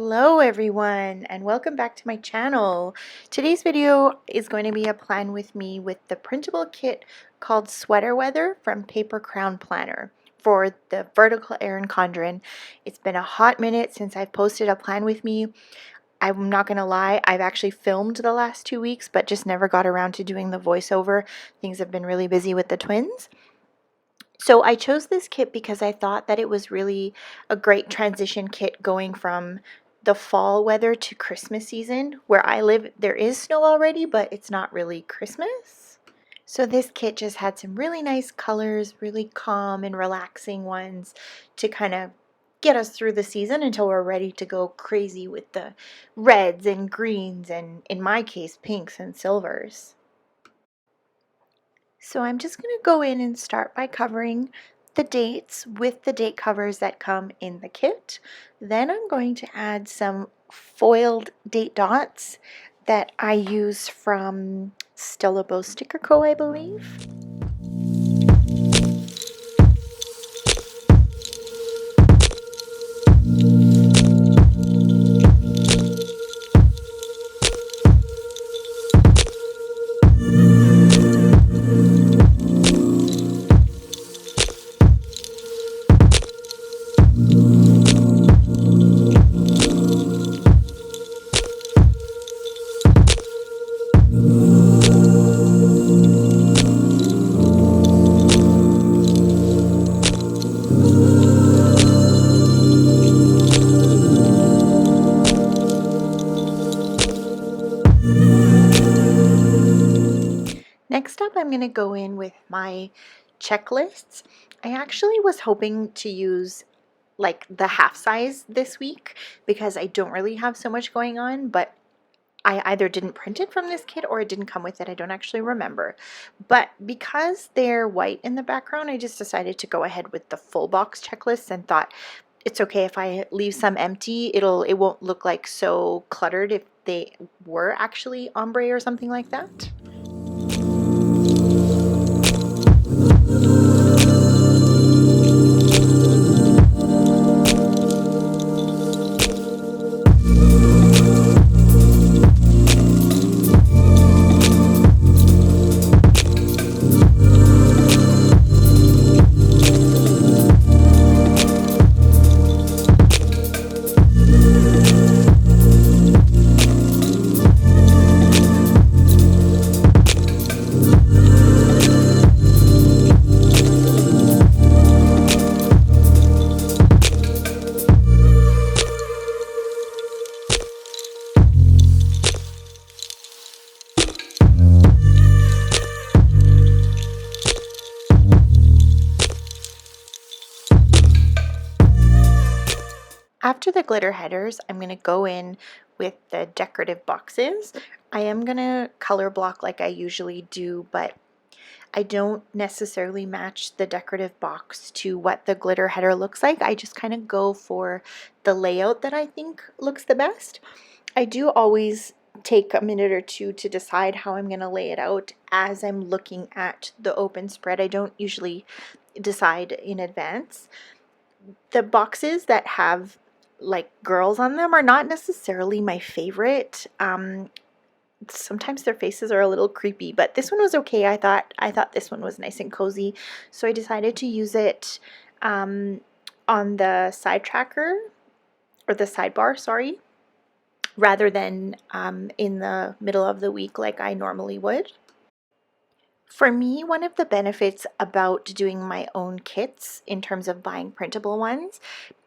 Hello everyone and welcome back to my channel. Today's video is going to be a plan with me with the printable kit called Sweater Weather from Paper Crown Planner for the vertical Erin Condren. It's been a hot minute since I've posted a plan with me. I'm not gonna lie, I've actually filmed the last 2 weeks but just never got around to doing the voiceover. Things have been really busy with the twins. So I chose this kit because I thought that it was really a great transition kit going from the fall weather to Christmas season. Where I live, there is snow already, but it's not really Christmas. So this kit just had some really nice colors, really calm and relaxing ones to kind of get us through the season until we're ready to go crazy with the reds and greens and, in my case, pinks and silvers. So I'm just going to go in and start by covering the dates with the date covers that come in the kit. Then I'm going to add some foiled date dots that I use from Stella Beau Sticker Co., I believe. Next up, I'm going to go in with my checklists. I actually was hoping to use like the half size this week because I don't really have so much going on, but I either didn't print it from this kit or it didn't come with it. I don't actually remember. But because they're white in the background, I just decided to go ahead with the full box checklist and thought it's okay if I leave some empty. It won't look like so cluttered if they were actually ombre or something like that. After the glitter headers, I'm going to go in with the decorative boxes. I am going to color block like I usually do, but I don't necessarily match the decorative box to what the glitter header looks like. I just kind of go for the layout that I think looks the best. I do always take a minute or two to decide how I'm going to lay it out as I'm looking at the open spread. I don't usually decide in advance. The boxes that have like girls on them are not necessarily my favorite. Sometimes their faces are a little creepy, but this one was okay. I thought this one was nice and cozy, so I decided to use it on the side tracker or the sidebar, sorry, rather than in the middle of the week like I normally would. For me, one of the benefits about doing my own kits in terms of buying printable ones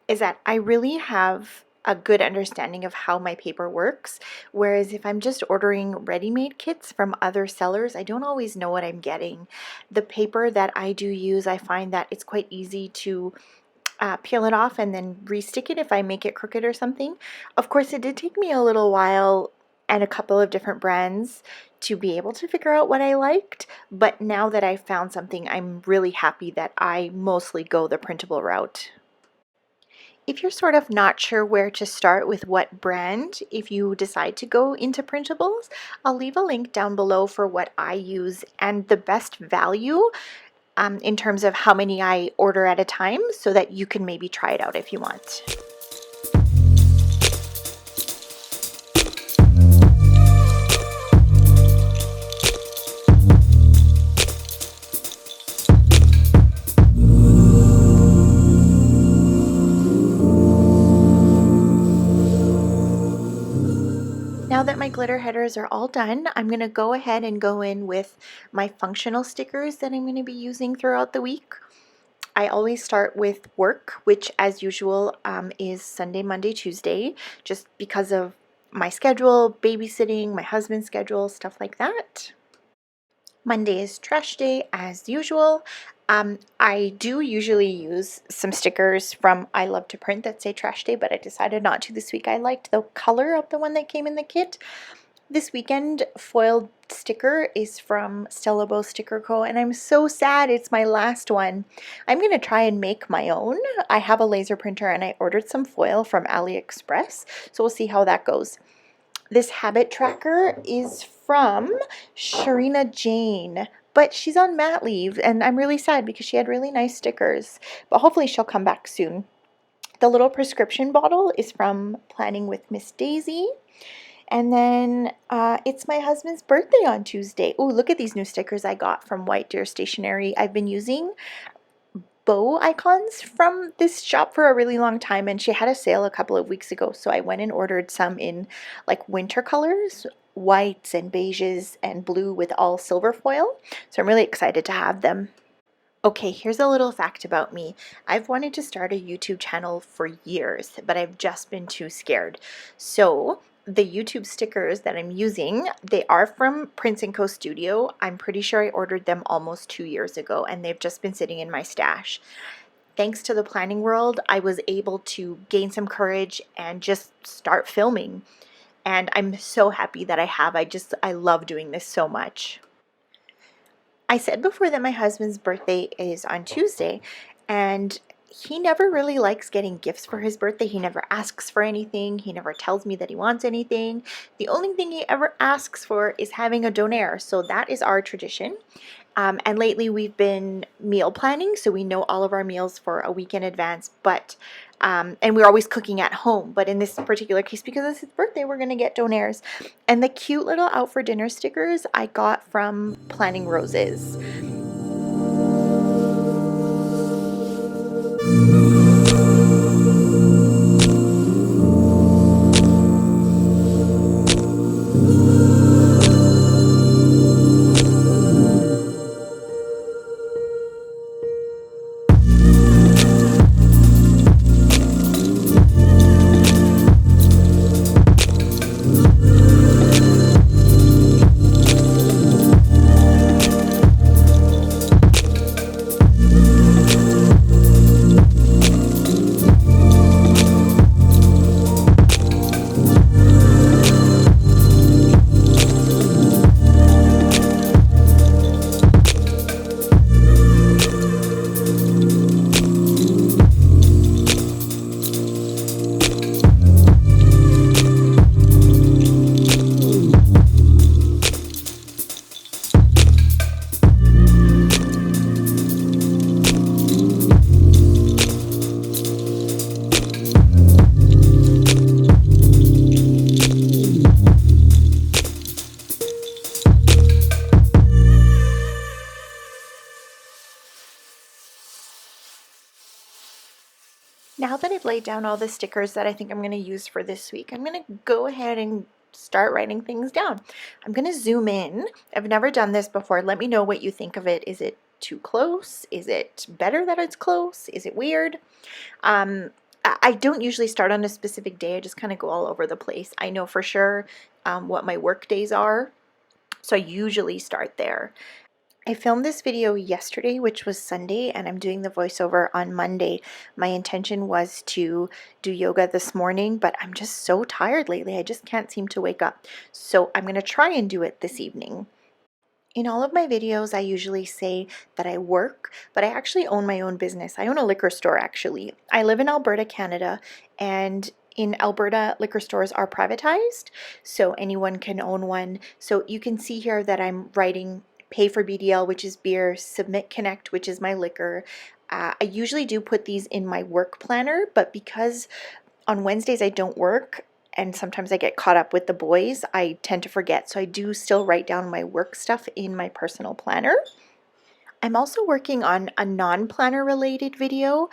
is that I really have a good understanding of how my paper works, whereas if I'm just ordering ready-made kits from other sellers, I don't always know what I'm getting. The paper that I do use, I find that it's quite easy to peel it off and then re-stick it if I make it crooked or something. Of course, it did take me a little while and a couple of different brands to be able to figure out what I liked, but now that I found something, I'm really happy that I mostly go the printable route. If you're sort of not sure where to start with what brand, if you decide to go into printables, I'll leave a link down below for what I use and the best value in terms of how many I order at a time so that you can maybe try it out if you want. Now that my glitter headers are all done, I'm going to go ahead and go in with my functional stickers that I'm going to be using throughout the week. I always start with work, which as usual is Sunday, Monday, Tuesday, just because of my schedule, babysitting, my husband's schedule, stuff like that. Monday is trash day as usual. I do usually use some stickers from I Love to Print that say trash day, but I decided not to this week. I liked the color of the one that came in the kit. This weekend foiled sticker is from Stella Beau Sticker Co. and I'm so sad it's my last one. I'm going to try and make my own. I have a laser printer and I ordered some foil from AliExpress, so we'll see how that goes. This habit tracker is from bySharinaJane, but she's on mat leave and I'm really sad because she had really nice stickers, but hopefully she'll come back soon. The little prescription bottle is from Planning with Miss Daisy. And then it's my husband's birthday on Tuesday. Oh, look at these new stickers I got from White Deer Stationery. I've been using Beau icons from this shop for a really long time, and she had a sale a couple of weeks ago, so I went and ordered some in like winter colors, whites and beiges and blue with all silver foil. So I'm really excited to have them. Okay, here's a little fact about me. I've wanted to start a YouTube channel for years, but I've just been too scared. So the YouTube stickers that I'm using, they are from Prince & Co. Studio. I'm pretty sure I ordered them almost 2 years ago, and they've just been sitting in my stash. Thanks to the planning world, I was able to gain some courage and just start filming. And I'm so happy that I have. I love doing this so much. I said before that my husband's birthday is on Tuesday, and he never really likes getting gifts for his birthday. He never asks for anything. He never tells me that he wants anything. The only thing he ever asks for is having a donaire. So that is our tradition. And lately we've been meal planning, so we know all of our meals for a week in advance, but and we're always cooking at home. But in this particular case, because it's his birthday, we're going to get donaires. And the cute little out for dinner stickers I got from Planning Roses. Now that I've laid down all the stickers that I think I'm going to use for this week, I'm going to go ahead and start writing things down. I'm going to zoom in. I've never done this before. Let me know what you think of it. Is it too close? Is it better that it's close? Is it weird? I don't usually start on a specific day. I just kind of go all over the place. I know for sure what my work days are, so I usually start there. I filmed this video yesterday, which was Sunday, and I'm doing the voiceover on Monday. My intention was to do yoga this morning, but I'm just so tired lately. I just can't seem to wake up. So I'm going to try and do it this evening. In all of my videos, I usually say that I work, but I actually own my own business. I own a liquor store, actually. I live in Alberta, Canada, and in Alberta, liquor stores are privatized, so anyone can own one. So you can see here that I'm writing Pay for BDL, which is beer, Submit Connect, which is my liquor. I usually do put these in my work planner, but because on Wednesdays I don't work, and sometimes I get caught up with the boys, I tend to forget. So I do still write down my work stuff in my personal planner. I'm also working on a non-planner related video.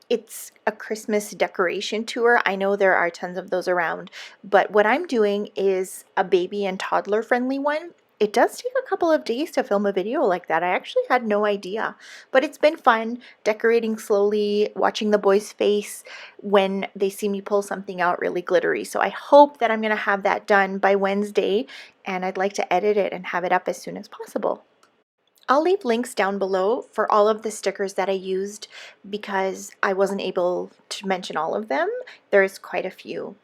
it's a Christmas decoration tour. I know there are tons of those around, but what I'm doing is a baby and toddler friendly one. It does take a couple of days to film a video like that. I actually had no idea, but it's been fun decorating slowly, watching the boys' face when they see me pull something out really glittery. So I hope that I'm going to have that done by Wednesday, and I'd like to edit it and have it up as soon as possible. I'll leave links down below for all of the stickers that I used because I wasn't able to mention all of them. There's quite a few.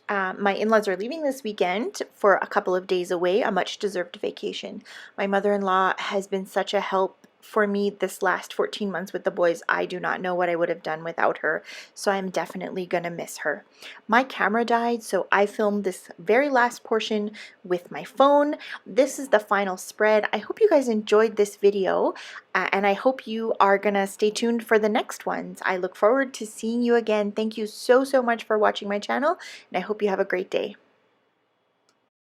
My in-laws are leaving this weekend for a couple of days away, a much-deserved vacation. My mother-in-law has been such a help for me this last 14 months with the boys. I do not know what I would have done without her, so I'm definitely going to miss her. My camera died, so I filmed this very last portion with my phone. This is the final spread. I hope you guys enjoyed this video, and I hope you are going to stay tuned for the next ones. I look forward to seeing you again. Thank you so much for watching my channel, and I hope you have a great day.